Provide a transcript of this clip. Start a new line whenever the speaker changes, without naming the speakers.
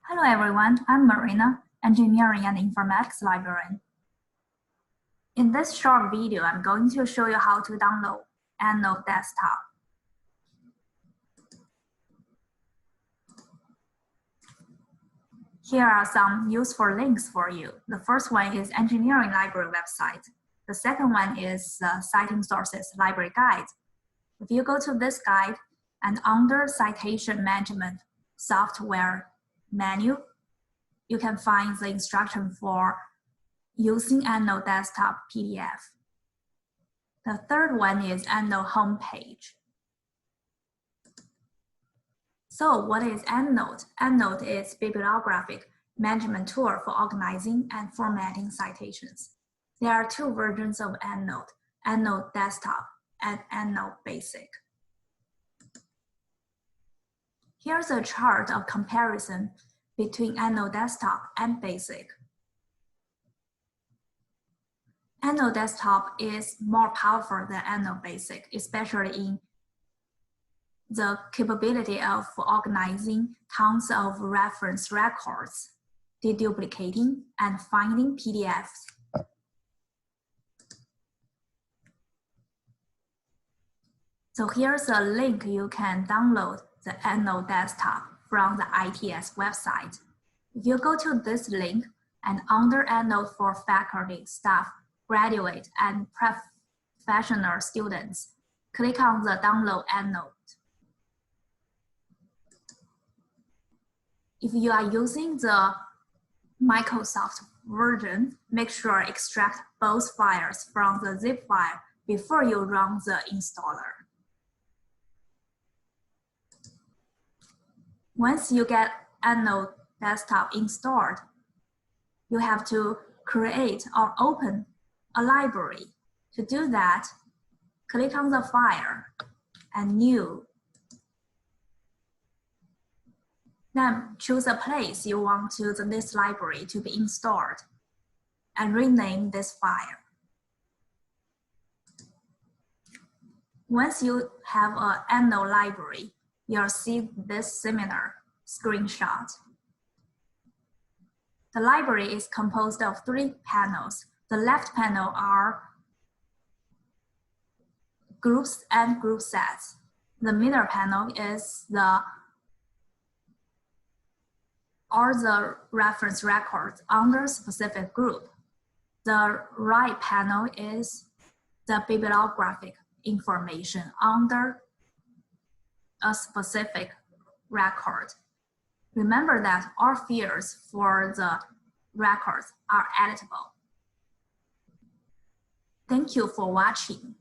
Hello everyone, I'm Marina, Engineering and Informatics Librarian. In this short video, I'm going to show you how to download EndNote Desktop. Here are some useful links for you. The first one is Engineering Library website. The second one is Citing Sources Library Guide. If you go to this guide and under Citation Management Software menu, you can find the instruction for using EndNote Desktop PDF. The third one is EndNote homepage. So what is EndNote? EndNote is a bibliographic management tool for organizing and formatting citations. There are two versions of EndNote, EndNote Desktop and EndNote Basic. Here's a chart of comparison between EndNote Desktop and Basic. EndNote Desktop is more powerful than EndNote Basic, especially in the capability of organizing tons of reference records, deduplicating, and finding PDFs. So here's a link you can download the EndNote Desktop from the ITS website. If you go to this link and under EndNote for faculty, staff, graduate, and professional students, click on the Download EndNote. If you are using the Microsoft version, make sure extract both files from the zip file before you run the installer. Once you get EndNote Desktop installed, you have to create or open a library. To do that, click on the File and New. Then choose a place you want this library to be installed and rename this file. Once you have an EndNote library, you'll see this similar screenshot. The library is composed of 3 panels. The left panel are groups and group sets. The middle panel is all the reference records under specific group. The right panel is the bibliographic information under a specific record. Remember that all fields for the records are editable. Thank you for watching.